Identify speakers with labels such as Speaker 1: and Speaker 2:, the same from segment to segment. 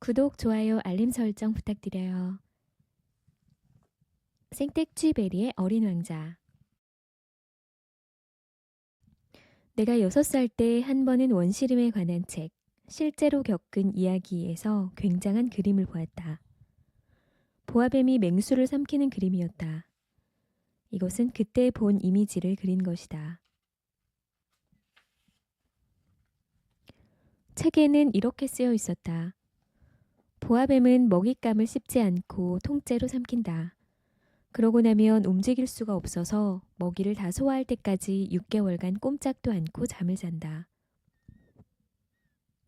Speaker 1: 구독, 좋아요, 알림 설정 부탁드려요. 생텍쥐베리의 어린 왕자. 내가 6살 때 한 번은 원시림에 관한 책, 실제로 겪은 이야기에서 굉장한 그림을 보았다. 보아뱀이 맹수를 삼키는 그림이었다. 이것은 그때 본 이미지를 그린 것이다. 책에는 이렇게 쓰여 있었다. 보아뱀은 먹잇감을 씹지 않고 통째로 삼킨다. 그러고 나면 움직일 수가 없어서 먹이를 다 소화할 때까지 6개월간 꼼짝도 않고 잠을 잔다.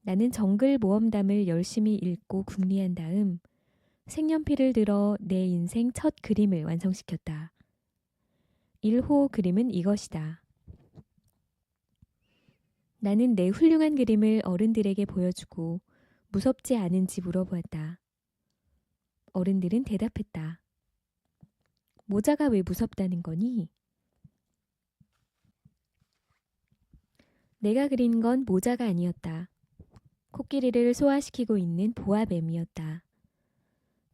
Speaker 1: 나는 정글 모험담을 열심히 읽고 궁리한 다음 색연필을 들어 내 인생 첫 그림을 완성시켰다. 1호 그림은 이것이다. 나는 내 훌륭한 그림을 어른들에게 보여주고 무섭지 않은지 물어보았다. 어른들은 대답했다. 모자가 왜 무섭다는 거니? 내가 그린 건 모자가 아니었다. 코끼리를 소화시키고 있는 보아뱀이었다.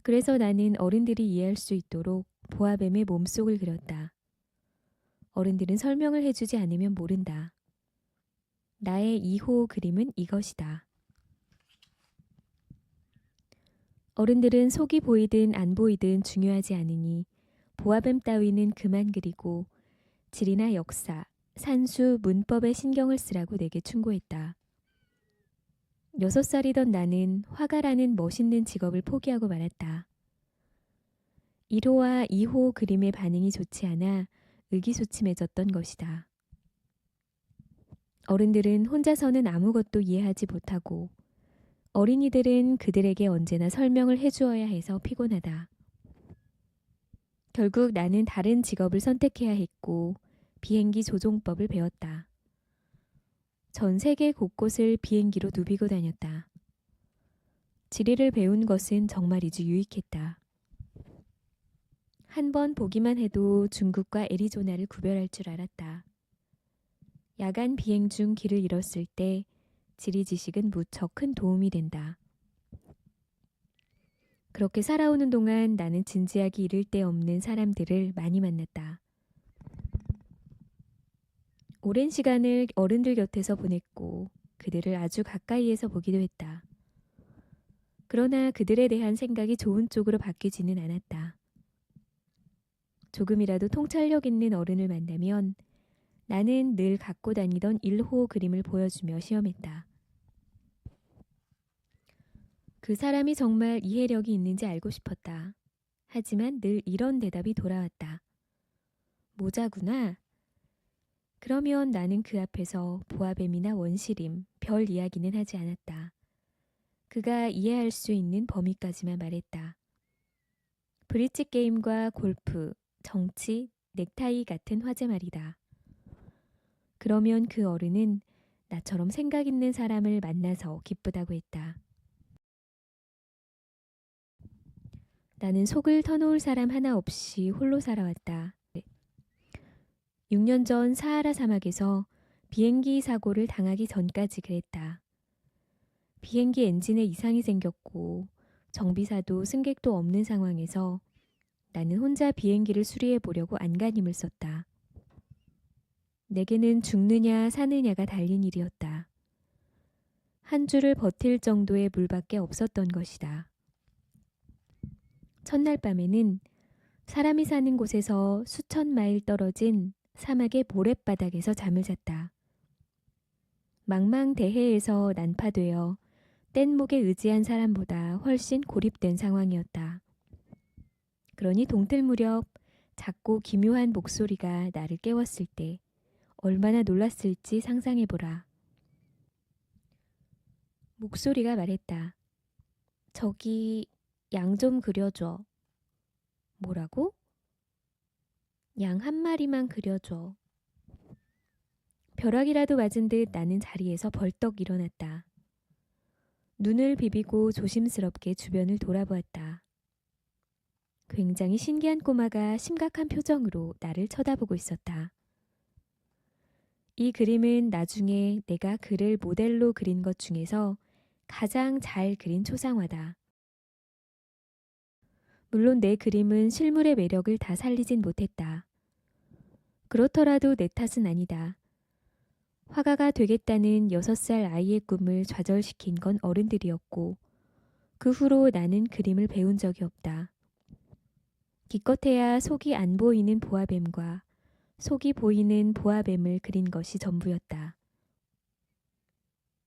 Speaker 1: 그래서 나는 어른들이 이해할 수 있도록 보아뱀의 몸속을 그렸다. 어른들은 설명을 해주지 않으면 모른다. 나의 2호 그림은 이것이다. 어른들은 속이 보이든 안 보이든 중요하지 않으니 보아뱀 따위는 그만 그리고 지리나 역사, 산수, 문법에 신경을 쓰라고 내게 충고했다. 6살이던 나는 화가라는 멋있는 직업을 포기하고 말았다. 1호와 2호 그림의 반응이 좋지 않아 의기소침해졌던 것이다. 어른들은 혼자서는 아무것도 이해하지 못하고 어린이들은 그들에게 언제나 설명을 해주어야 해서 피곤하다. 결국 나는 다른 직업을 선택해야 했고 비행기 조종법을 배웠다. 전 세계 곳곳을 비행기로 누비고 다녔다. 지리를 배운 것은 정말이지 유익했다. 한 번 보기만 해도 중국과 애리조나를 구별할 줄 알았다. 야간 비행 중 길을 잃었을 때 지리 지식은 무척 큰 도움이 된다. 그렇게 살아오는 동안 나는 진지하게 잃을 데 없는 사람들을 많이 만났다. 오랜 시간을 어른들 곁에서 보냈고 그들을 아주 가까이에서 보기도 했다. 그러나 그들에 대한 생각이 좋은 쪽으로 바뀌지는 않았다. 조금이라도 통찰력 있는 어른을 만나면 나는 늘 갖고 다니던 1호 그림을 보여주며 시험했다. 그 사람이 정말 이해력이 있는지 알고 싶었다. 하지만 늘 이런 대답이 돌아왔다. 모자구나. 그러면 나는 그 앞에서 보아뱀이나 원시림, 별 이야기는 하지 않았다. 그가 이해할 수 있는 범위까지만 말했다. 브릿지 게임과 골프, 정치, 넥타이 같은 화제 말이다. 그러면 그 어른은 나처럼 생각 있는 사람을 만나서 기쁘다고 했다. 나는 속을 터놓을 사람 하나 없이 홀로 살아왔다. 6년 전 사하라 사막에서 비행기 사고를 당하기 전까지 그랬다. 비행기 엔진에 이상이 생겼고 정비사도 승객도 없는 상황에서 나는 혼자 비행기를 수리해 보려고 안간힘을 썼다. 내게는 죽느냐 사느냐가 달린 일이었다. 한 주를 버틸 정도의 물밖에 없었던 것이다. 첫날 밤에는 사람이 사는 곳에서 수천 마일 떨어진 사막의 모랫바닥에서 잠을 잤다. 망망대해에서 난파되어 뗏목에 의지한 사람보다 훨씬 고립된 상황이었다. 그러니 동틀 무렵 작고 기묘한 목소리가 나를 깨웠을 때 얼마나 놀랐을지 상상해보라. 목소리가 말했다. 저기 양 좀 그려줘. 뭐라고? 양 한 마리만 그려줘. 벼락이라도 맞은 듯 나는 자리에서 벌떡 일어났다. 눈을 비비고 조심스럽게 주변을 돌아보았다. 굉장히 신기한 꼬마가 심각한 표정으로 나를 쳐다보고 있었다. 이 그림은 나중에 내가 그를 모델로 그린 것 중에서 가장 잘 그린 초상화다. 물론 내 그림은 실물의 매력을 다 살리진 못했다. 그렇더라도 내 탓은 아니다. 화가가 되겠다는 6살 아이의 꿈을 좌절시킨 건 어른들이었고 그 후로 나는 그림을 배운 적이 없다. 기껏해야 속이 안 보이는 보아뱀과 속이 보이는 보아뱀을 그린 것이 전부였다.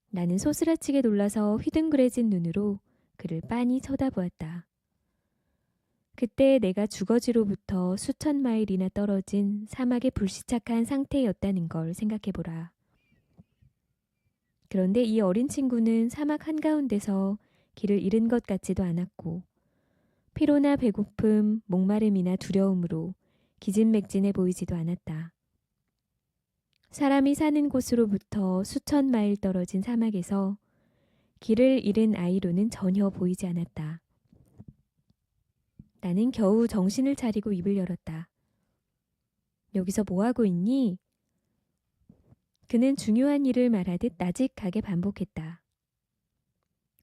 Speaker 1: 나는 소스라치게 놀라서 휘둥그레진 눈으로 그를 빤히 쳐다보았다. 그때 내가 주거지로부터 수천 마일이나 떨어진 사막에 불시착한 상태였다는 걸 생각해보라. 그런데 이 어린 친구는 사막 한가운데서 길을 잃은 것 같지도 않았고 피로나 배고픔, 목마름이나 두려움으로 기진맥진해 보이지도 않았다. 사람이 사는 곳으로부터 수천 마일 떨어진 사막에서 길을 잃은 아이로는 전혀 보이지 않았다. 나는 겨우 정신을 차리고 입을 열었다. 여기서 뭐하고 있니? 그는 중요한 일을 말하듯 나직하게 반복했다.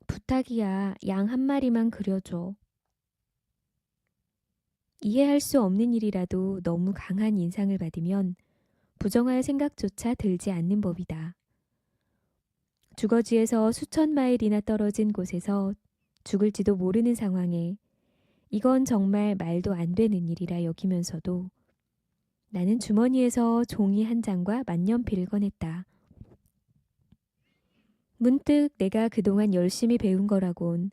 Speaker 1: 부탁이야, 양 한 마리만 그려줘. 이해할 수 없는 일이라도 너무 강한 인상을 받으면 부정할 생각조차 들지 않는 법이다. 주거지에서 수천 마일이나 떨어진 곳에서 죽을지도 모르는 상황에 이건 정말 말도 안 되는 일이라 여기면서도 나는 주머니에서 종이 한 장과 만년필을 꺼냈다. 문득 내가 그동안 열심히 배운 거라곤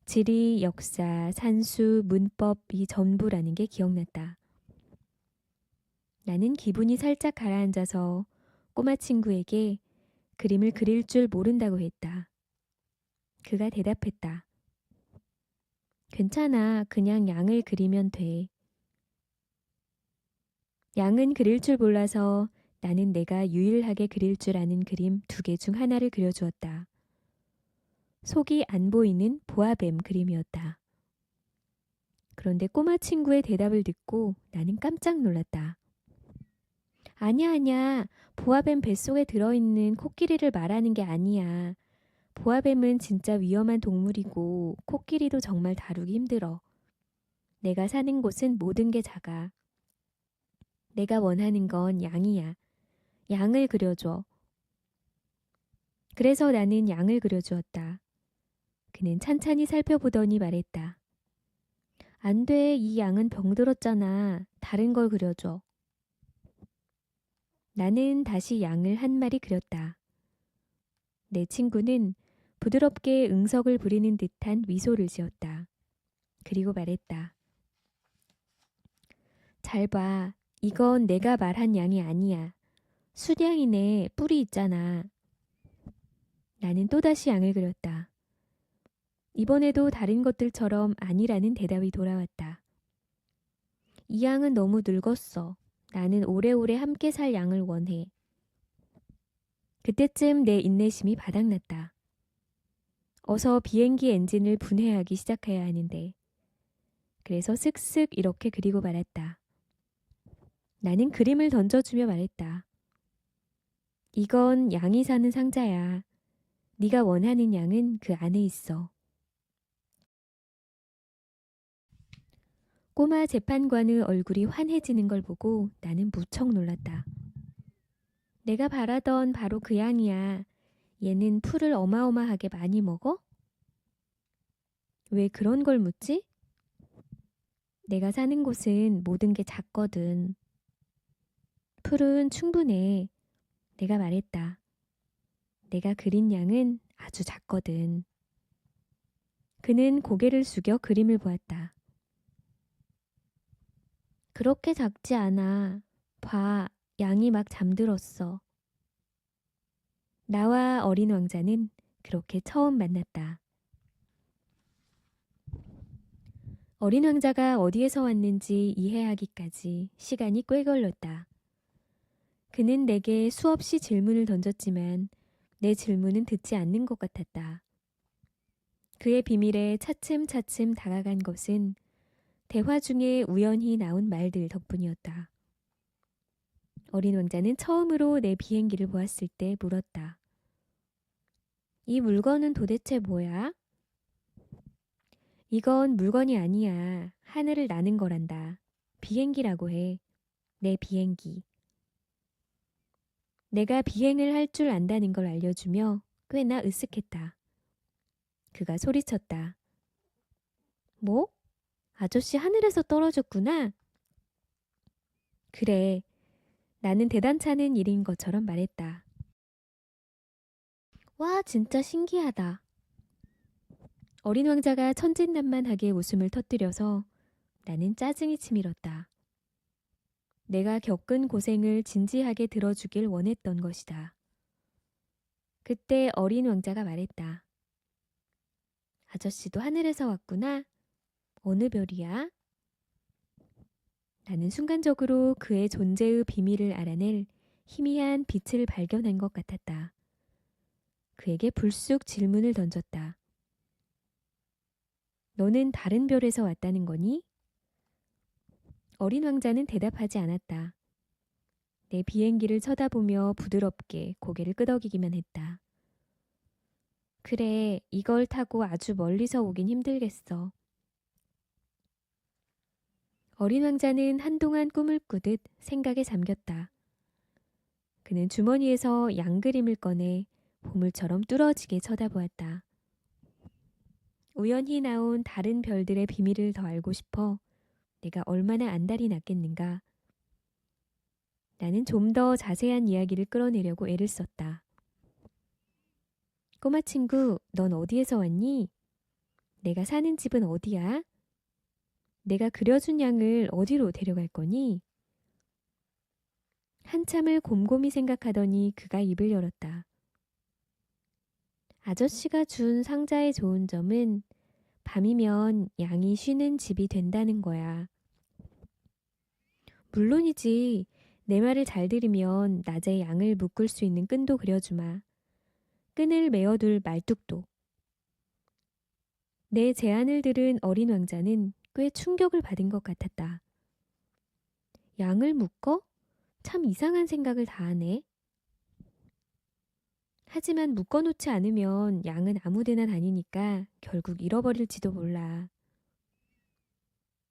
Speaker 1: 지리, 역사, 산수, 문법이 전부라는 게 기억났다. 나는 기분이 살짝 가라앉아서 꼬마 친구에게 그림을 그릴 줄 모른다고 했다. 그가 대답했다. 괜찮아. 그냥 양을 그리면 돼. 양은 그릴 줄 몰라서 나는 내가 유일하게 그릴 줄 아는 그림 2개 중 하나를 그려주었다. 속이 안 보이는 보아뱀 그림이었다. 그런데 꼬마 친구의 대답을 듣고 나는 깜짝 놀랐다. 아니야, 아니야. 보아뱀 뱃속에 들어있는 코끼리를 말하는 게 아니야. 보아뱀은 진짜 위험한 동물이고 코끼리도 정말 다루기 힘들어. 내가 사는 곳은 모든 게 작아. 내가 원하는 건 양이야. 양을 그려줘. 그래서 나는 양을 그려주었다. 그는 찬찬히 살펴보더니 말했다. 안 돼, 이 양은 병들었잖아. 다른 걸 그려줘. 나는 다시 양을 한 마리 그렸다. 내 친구는 부드럽게 응석을 부리는 듯한 미소를 지었다. 그리고 말했다. 잘 봐. 이건 내가 말한 양이 아니야. 수량이네. 뿔이 있잖아. 나는 또다시 양을 그렸다. 이번에도 다른 것들처럼 아니라는 대답이 돌아왔다. 이 양은 너무 늙었어. 나는 오래오래 함께 살 양을 원해. 그때쯤 내 인내심이 바닥났다. 어서 비행기 엔진을 분해하기 시작해야 하는데. 그래서 쓱쓱 이렇게 그리고 말았다. 나는 그림을 던져주며 말했다. 이건 양이 사는 상자야. 네가 원하는 양은 그 안에 있어. 꼬마 재판관의 얼굴이 환해지는 걸 보고 나는 무척 놀랐다. 내가 바라던 바로 그 양이야. 얘는 풀을 어마어마하게 많이 먹어? 왜 그런 걸 묻지? 내가 사는 곳은 모든 게 작거든. 풀은 충분해. 내가 말했다. 내가 그린 양은 아주 작거든. 그는 고개를 숙여 그림을 보았다. 그렇게 작지 않아. 봐, 양이 막 잠들었어. 나와 어린 왕자는 그렇게 처음 만났다. 어린 왕자가 어디에서 왔는지 이해하기까지 시간이 꽤 걸렸다. 그는 내게 수없이 질문을 던졌지만 내 질문은 듣지 않는 것 같았다. 그의 비밀에 차츰차츰 다가간 것은 대화 중에 우연히 나온 말들 덕분이었다. 어린 왕자는 처음으로 내 비행기를 보았을 때 물었다. 이 물건은 도대체 뭐야? 이건 물건이 아니야. 하늘을 나는 거란다. 비행기라고 해. 내 비행기. 내가 비행을 할 줄 안다는 걸 알려주며 꽤나 으쓱했다. 그가 소리쳤다. 뭐? 아저씨 하늘에서 떨어졌구나. 그래. 나는 대단찮은 일인 것처럼 말했다. 와, 진짜 신기하다. 어린 왕자가 천진난만하게 웃음을 터뜨려서 나는 짜증이 치밀었다. 내가 겪은 고생을 진지하게 들어주길 원했던 것이다. 그때 어린 왕자가 말했다. 아저씨도 하늘에서 왔구나. 어느 별이야? 나는 순간적으로 그의 존재의 비밀을 알아낼 희미한 빛을 발견한 것 같았다. 그에게 불쑥 질문을 던졌다. 너는 다른 별에서 왔다는 거니? 어린 왕자는 대답하지 않았다. 내 비행기를 쳐다보며 부드럽게 고개를 끄덕이기만 했다. 그래, 이걸 타고 아주 멀리서 오긴 힘들겠어. 어린 왕자는 한동안 꿈을 꾸듯 생각에 잠겼다. 그는 주머니에서 양 그림을 꺼내 보물처럼 뚫어지게 쳐다보았다. 우연히 나온 다른 별들의 비밀을 더 알고 싶어 내가 얼마나 안달이 났겠는가. 나는 좀 더 자세한 이야기를 끌어내려고 애를 썼다. 꼬마 친구, 넌 어디에서 왔니? 내가 사는 집은 어디야? 내가 그려준 양을 어디로 데려갈 거니? 한참을 곰곰이 생각하더니 그가 입을 열었다. 아저씨가 준 상자의 좋은 점은 밤이면 양이 쉬는 집이 된다는 거야. 물론이지. 내 말을 잘 들으면 낮에 양을 묶을 수 있는 끈도 그려주마. 끈을 메어둘 말뚝도. 내 제안을 들은 어린 왕자는 꽤 충격을 받은 것 같았다. 양을 묶어? 참 이상한 생각을 다 하네. 하지만 묶어놓지 않으면 양은 아무데나 다니니까 결국 잃어버릴지도 몰라.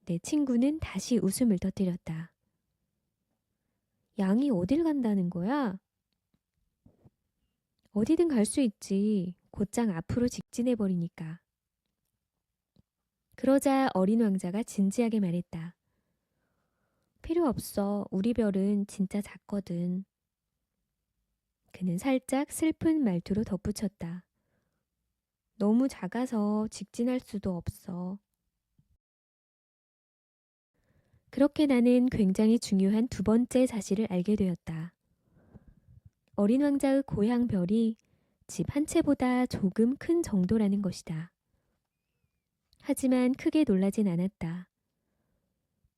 Speaker 1: 내 친구는 다시 웃음을 터뜨렸다. 양이 어딜 간다는 거야? 어디든 갈 수 있지. 곧장 앞으로 직진해버리니까. 그러자 어린 왕자가 진지하게 말했다. 필요 없어. 우리 별은 진짜 작거든. 그는 살짝 슬픈 말투로 덧붙였다. 너무 작아서 직진할 수도 없어. 그렇게 나는 굉장히 중요한 두 번째 사실을 알게 되었다. 어린 왕자의 고향 별이 집 한 채보다 조금 큰 정도라는 것이다. 하지만 크게 놀라진 않았다.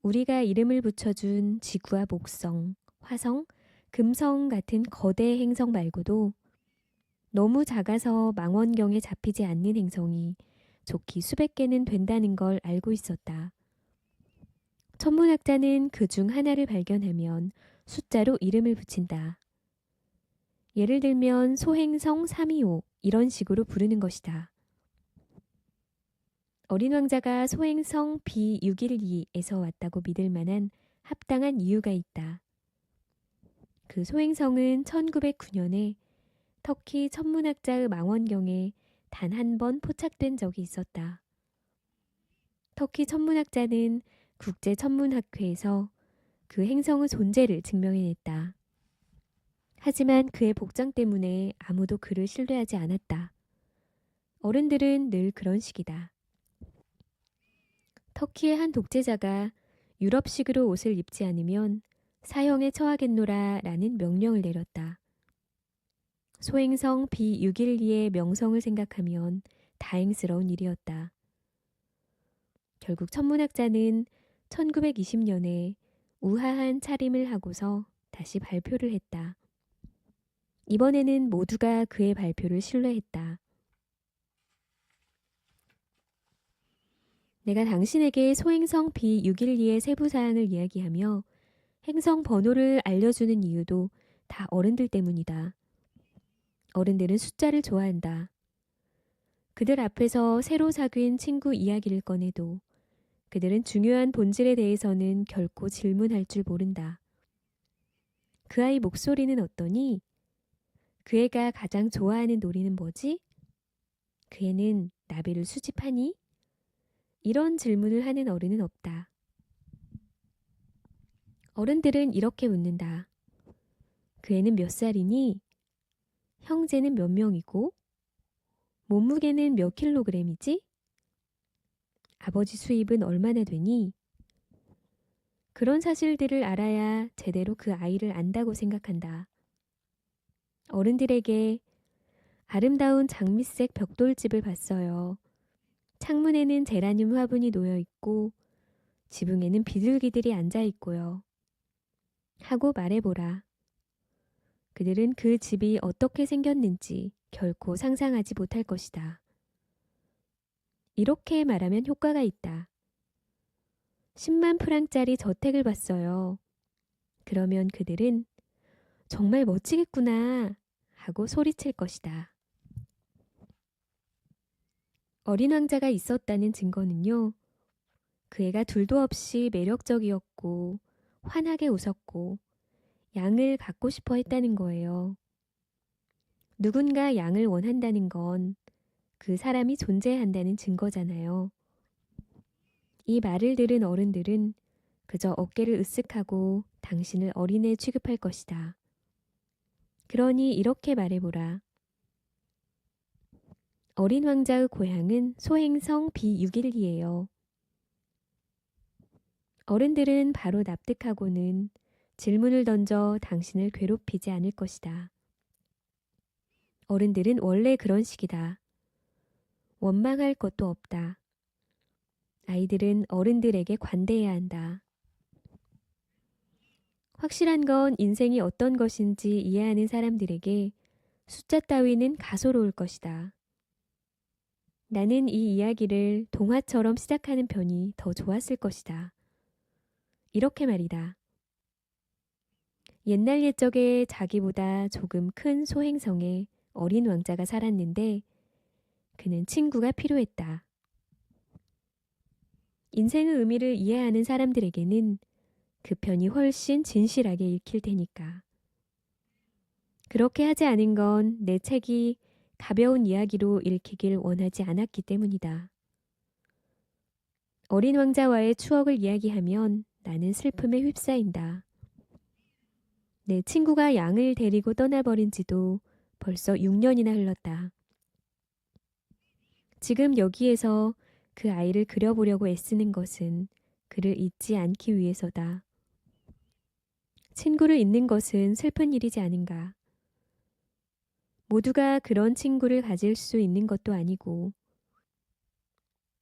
Speaker 1: 우리가 이름을 붙여준 지구와 목성, 화성, 금성 같은 거대 행성 말고도 너무 작아서 망원경에 잡히지 않는 행성이 좋기 수백 개는 된다는 걸 알고 있었다. 천문학자는 그 중 하나를 발견하면 숫자로 이름을 붙인다. 예를 들면 소행성 325 이런 식으로 부르는 것이다. 어린 왕자가 소행성 B612에서 왔다고 믿을 만한 합당한 이유가 있다. 그 소행성은 1909년에 터키 천문학자의 망원경에 단 한 번 포착된 적이 있었다. 터키 천문학자는 국제천문학회에서 그 행성의 존재를 증명해냈다. 하지만 그의 복장 때문에 아무도 그를 신뢰하지 않았다. 어른들은 늘 그런 식이다. 터키의 한 독재자가 유럽식으로 옷을 입지 않으면 사형에 처하겠노라 라는 명령을 내렸다. 소행성 B612의 명성을 생각하면 다행스러운 일이었다. 결국 천문학자는 1920년에 우아한 차림을 하고서 다시 발표를 했다. 이번에는 모두가 그의 발표를 신뢰했다. 내가 당신에게 소행성 B612의 세부사항을 이야기하며 행성 번호를 알려주는 이유도 다 어른들 때문이다. 어른들은 숫자를 좋아한다. 그들 앞에서 새로 사귄 친구 이야기를 꺼내도 그들은 중요한 본질에 대해서는 결코 질문할 줄 모른다. 그 아이 목소리는 어떠니? 그 애가 가장 좋아하는 놀이는 뭐지? 그 애는 나비를 수집하니? 이런 질문을 하는 어른은 없다. 어른들은 이렇게 묻는다. 그 애는 몇 살이니? 형제는 몇 명이고? 몸무게는 몇 킬로그램이지? 아버지 수입은 얼마나 되니? 그런 사실들을 알아야 제대로 그 아이를 안다고 생각한다. 어른들에게 아름다운 장미색 벽돌집을 봤어요. 창문에는 제라늄 화분이 놓여 있고 지붕에는 비둘기들이 앉아 있고요. 하고 말해보라. 그들은 그 집이 어떻게 생겼는지 결코 상상하지 못할 것이다. 이렇게 말하면 효과가 있다. 10만 프랑짜리 저택을 봤어요. 그러면 그들은 정말 멋지겠구나 하고 소리칠 것이다. 어린 왕자가 있었다는 증거는요. 그 애가 둘도 없이 매력적이었고 환하게 웃었고 양을 갖고 싶어 했다는 거예요. 누군가 양을 원한다는 건 그 사람이 존재한다는 증거잖아요. 이 말을 들은 어른들은 그저 어깨를 으쓱하고 당신을 어린애 취급할 것이다. 그러니 이렇게 말해보라. 어린 왕자의 고향은 소행성 B612예요. 어른들은 바로 납득하고는 질문을 던져 당신을 괴롭히지 않을 것이다. 어른들은 원래 그런 식이다. 원망할 것도 없다. 아이들은 어른들에게 관대해야 한다. 확실한 건 인생이 어떤 것인지 이해하는 사람들에게 숫자 따위는 가소로울 것이다. 나는 이 이야기를 동화처럼 시작하는 편이 더 좋았을 것이다. 이렇게 말이다. 옛날 옛적에 자기보다 조금 큰 소행성에 어린 왕자가 살았는데 그는 친구가 필요했다. 인생의 의미를 이해하는 사람들에게는 그 편이 훨씬 진실하게 읽힐 테니까. 그렇게 하지 않은 건 내 책이 가벼운 이야기로 읽히길 원하지 않았기 때문이다. 어린 왕자와의 추억을 이야기하면 나는 슬픔에 휩싸인다. 내 친구가 양을 데리고 떠나버린 지도 벌써 6년이나 흘렀다. 지금 여기에서 그 아이를 그려보려고 애쓰는 것은 그를 잊지 않기 위해서다. 친구를 잊는 것은 슬픈 일이지 않은가. 모두가 그런 친구를 가질 수 있는 것도 아니고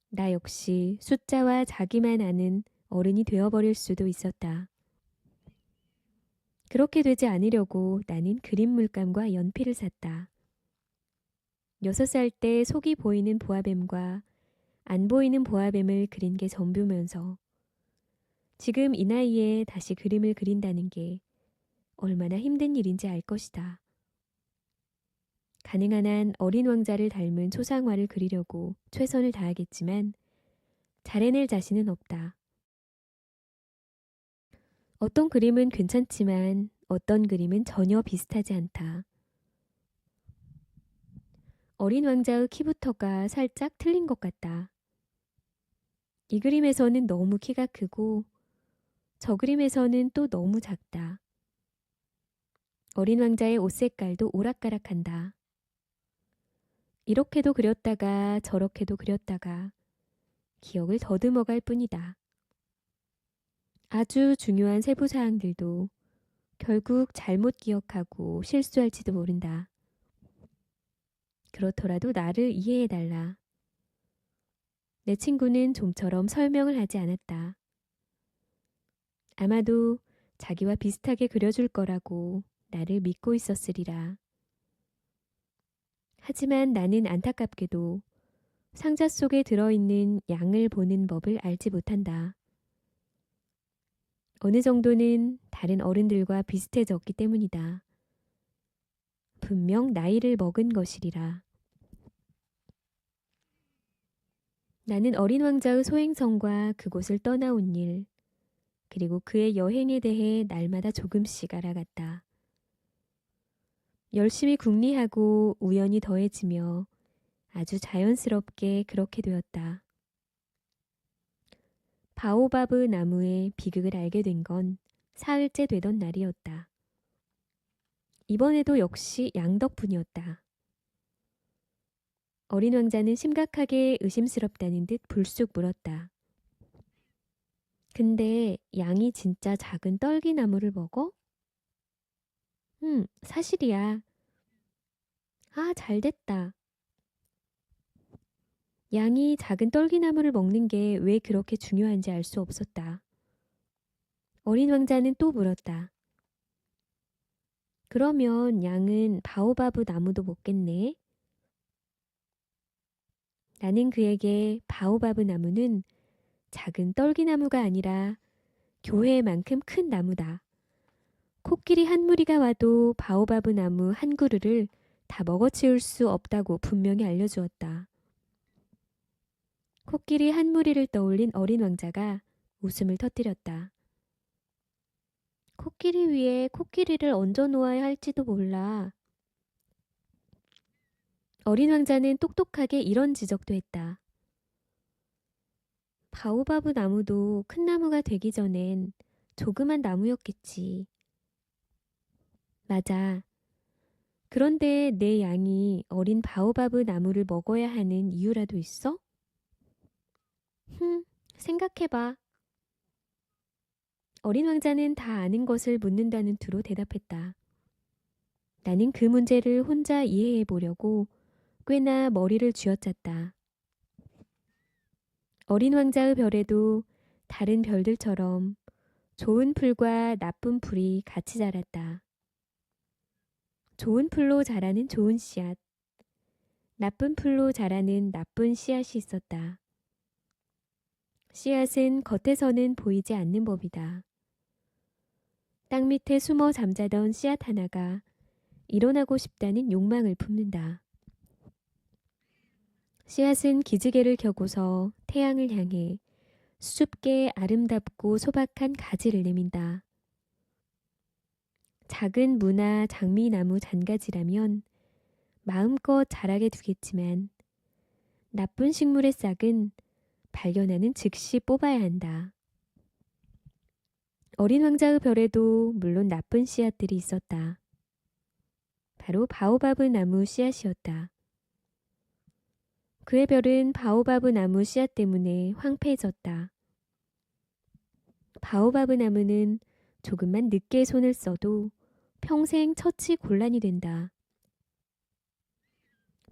Speaker 1: 나 역시 숫자와 자기만 아는 어른이 되어버릴 수도 있었다. 그렇게 되지 않으려고 나는 그림 물감과 연필을 샀다. 6살 때 속이 보이는 보아뱀과 안 보이는 보아뱀을 그린 게 전부면서 지금 이 나이에 다시 그림을 그린다는 게 얼마나 힘든 일인지 알 것이다. 가능한 한 어린 왕자를 닮은 초상화를 그리려고 최선을 다하겠지만 잘 해낼 자신은 없다. 어떤 그림은 괜찮지만 어떤 그림은 전혀 비슷하지 않다. 어린 왕자의 키부터가 살짝 틀린 것 같다. 이 그림에서는 너무 키가 크고 저 그림에서는 또 너무 작다. 어린 왕자의 옷 색깔도 오락가락한다. 이렇게도 그렸다가 저렇게도 그렸다가 기억을 더듬어갈 뿐이다. 아주 중요한 세부사항들도 결국 잘못 기억하고 실수할지도 모른다. 그렇더라도 나를 이해해달라. 내 친구는 좀처럼 설명을 하지 않았다. 아마도 자기와 비슷하게 그려줄 거라고 나를 믿고 있었으리라. 하지만 나는 안타깝게도 상자 속에 들어있는 양을 보는 법을 알지 못한다. 어느 정도는 다른 어른들과 비슷해졌기 때문이다. 분명 나이를 먹은 것이리라. 나는 어린 왕자의 소행성과 그곳을 떠나온 일, 그리고 그의 여행에 대해 날마다 조금씩 알아갔다. 열심히 궁리하고 우연히 더해지며 아주 자연스럽게 그렇게 되었다. 바오바브 나무의 비극을 알게 된 건 사흘째 되던 날이었다. 이번에도 역시 양 덕분이었다. 어린 왕자는 심각하게 의심스럽다는 듯 불쑥 물었다. 근데 양이 진짜 작은 떨기나무를 먹어? 사실이야. 아, 잘 됐다. 양이 작은 떨기나무를 먹는 게 왜 그렇게 중요한지 알 수 없었다. 어린 왕자는 또 물었다. 그러면 양은 바오바브 나무도 먹겠네? 나는 그에게 바오바브 나무는 작은 떨기나무가 아니라 교회만큼 큰 나무다. 코끼리 한 무리가 와도 바오바브 나무 한 그루를 다 먹어치울 수 없다고 분명히 알려주었다. 코끼리 한 무리를 떠올린 어린 왕자가 웃음을 터뜨렸다. 코끼리 위에 코끼리를 얹어 놓아야 할지도 몰라. 어린 왕자는 똑똑하게 이런 지적도 했다. 바오바브 나무도 큰 나무가 되기 전엔 조그만 나무였겠지. 맞아. 그런데 내 양이 어린 바오바브 나무를 먹어야 하는 이유라도 있어? 생각해봐. 어린 왕자는 다 아는 것을 묻는다는 투로 대답했다. 나는 그 문제를 혼자 이해해 보려고 꽤나 머리를 쥐어짰다. 어린 왕자의 별에도 다른 별들처럼 좋은 풀과 나쁜 풀이 같이 자랐다. 좋은 풀로 자라는 좋은 씨앗, 나쁜 풀로 자라는 나쁜 씨앗이 있었다. 씨앗은 겉에서는 보이지 않는 법이다. 땅 밑에 숨어 잠자던 씨앗 하나가 일어나고 싶다는 욕망을 품는다. 씨앗은 기지개를 켜고서 태양을 향해 수줍게 아름답고 소박한 가지를 내민다. 작은 무나 장미나무 잔가지라면 마음껏 자라게 두겠지만 나쁜 식물의 싹은 발견하는 즉시 뽑아야 한다. 어린 왕자의 별에도 물론 나쁜 씨앗들이 있었다. 바로 바오바브 나무 씨앗이었다. 그의 별은 바오바브 나무 씨앗 때문에 황폐해졌다. 바오바브 나무는 조금만 늦게 손을 써도 평생 처치 곤란이 된다.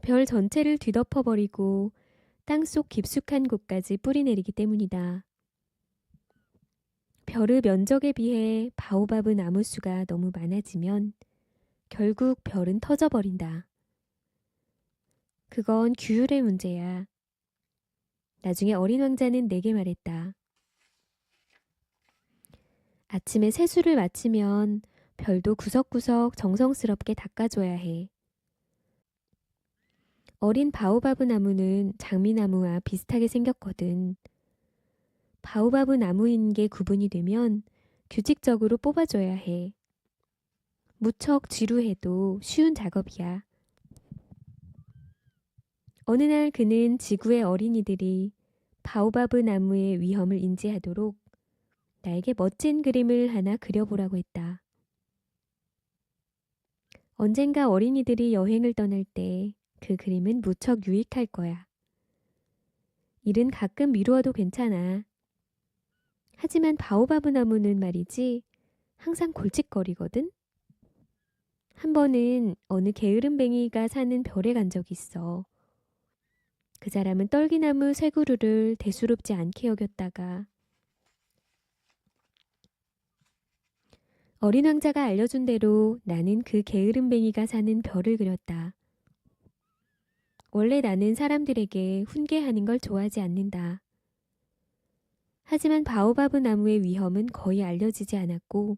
Speaker 1: 별 전체를 뒤덮어버리고 땅속 깊숙한 곳까지 뿌리내리기 때문이다. 별의 면적에 비해 바오바브 나무 수가 너무 많아지면 결국 별은 터져버린다. 그건 규율의 문제야. 나중에 어린 왕자는 내게 말했다. 아침에 세수를 마치면 별도 구석구석 정성스럽게 닦아줘야 해. 어린 바오바브 나무는 장미나무와 비슷하게 생겼거든. 바오바브 나무인 게 구분이 되면 규칙적으로 뽑아줘야 해. 무척 지루해도 쉬운 작업이야. 어느 날 그는 지구의 어린이들이 바오바브 나무의 위험을 인지하도록 나에게 멋진 그림을 하나 그려보라고 했다. 언젠가 어린이들이 여행을 떠날 때 그 그림은 무척 유익할 거야. 일은 가끔 미루어도 괜찮아. 하지만 바오바브 나무는 말이지 항상 골칫거리거든. 한 번은 어느 게으름뱅이가 사는 별에 간 적이 있어. 그 사람은 떨기나무 세 그루를 대수롭지 않게 여겼다가 어린 왕자가 알려준 대로 나는 그 게으름뱅이가 사는 별을 그렸다. 원래 나는 사람들에게 훈계하는 걸 좋아하지 않는다. 하지만 바오바브 나무의 위험은 거의 알려지지 않았고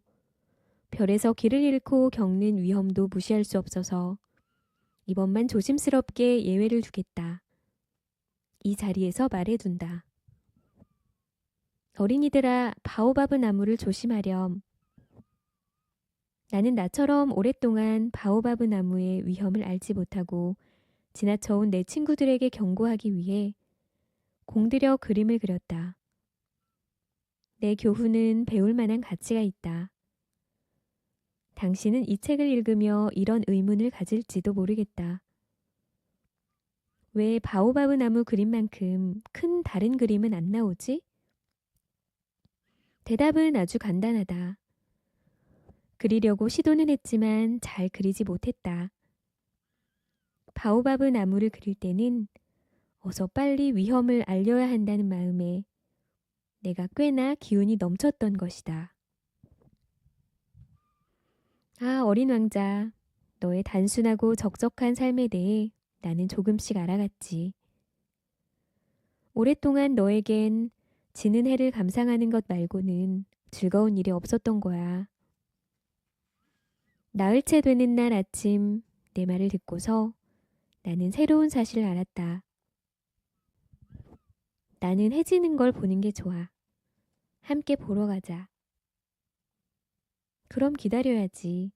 Speaker 1: 별에서 길을 잃고 겪는 위험도 무시할 수 없어서 이번만 조심스럽게 예외를 두겠다. 이 자리에서 말해둔다. 어린이들아, 바오바브 나무를 조심하렴. 나는 나처럼 오랫동안 바오바브 나무의 위험을 알지 못하고 지나쳐온 내 친구들에게 경고하기 위해 공들여 그림을 그렸다. 내 교훈은 배울 만한 가치가 있다. 당신은 이 책을 읽으며 이런 의문을 가질지도 모르겠다. 왜 바오바브 나무 그림만큼 큰 다른 그림은 안 나오지? 대답은 아주 간단하다. 그리려고 시도는 했지만 잘 그리지 못했다. 바오바브 나무를 그릴 때는 어서 빨리 위험을 알려야 한다는 마음에 내가 꽤나 기운이 넘쳤던 것이다. 아, 어린 왕자. 너의 단순하고 적적한 삶에 대해 나는 조금씩 알아갔지. 오랫동안 너에겐 지는 해를 감상하는 것 말고는 즐거운 일이 없었던 거야. 나흘 째 되는 날 아침 내 말을 듣고서 나는 새로운 사실을 알았다. 나는 해 지는 걸 보는 게 좋아. 함께 보러 가자. 그럼 기다려야지.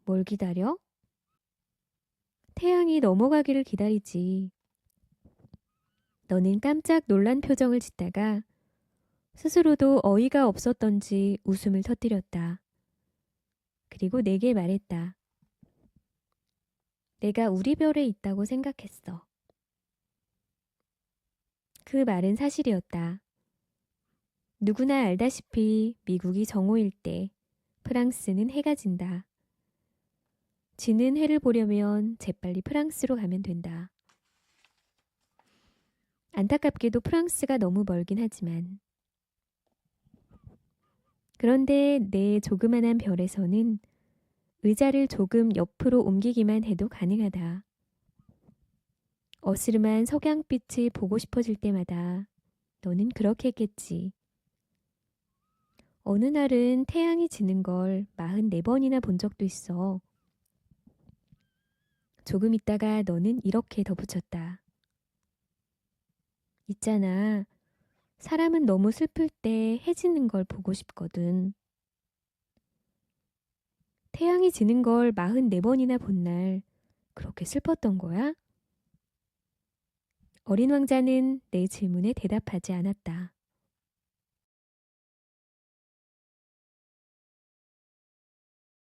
Speaker 1: 뭘 기다려? 태양이 넘어가기를 기다리지. 너는 깜짝 놀란 표정을 짓다가 스스로도 어이가 없었던지 웃음을 터뜨렸다. 그리고 내게 말했다. 내가 우리 별에 있다고 생각했어. 그 말은 사실이었다. 누구나 알다시피 미국이 정오일 때 프랑스는 해가 진다. 지는 해를 보려면 재빨리 프랑스로 가면 된다. 안타깝게도 프랑스가 너무 멀긴 하지만. 그런데 내 조그만한 별에서는 의자를 조금 옆으로 옮기기만 해도 가능하다. 어스름한 석양빛이 보고 싶어질 때마다 너는 그렇게 했겠지. 어느 날은 태양이 지는 걸 44번이나 본 적도 있어. 조금 있다가 너는 이렇게 덧붙였다. 있잖아. 사람은 너무 슬플 때 해 지는 걸 보고 싶거든. 태양이 지는 걸 44번이나 본 날 그렇게 슬펐던 거야? 어린 왕자는 내 질문에 대답하지 않았다.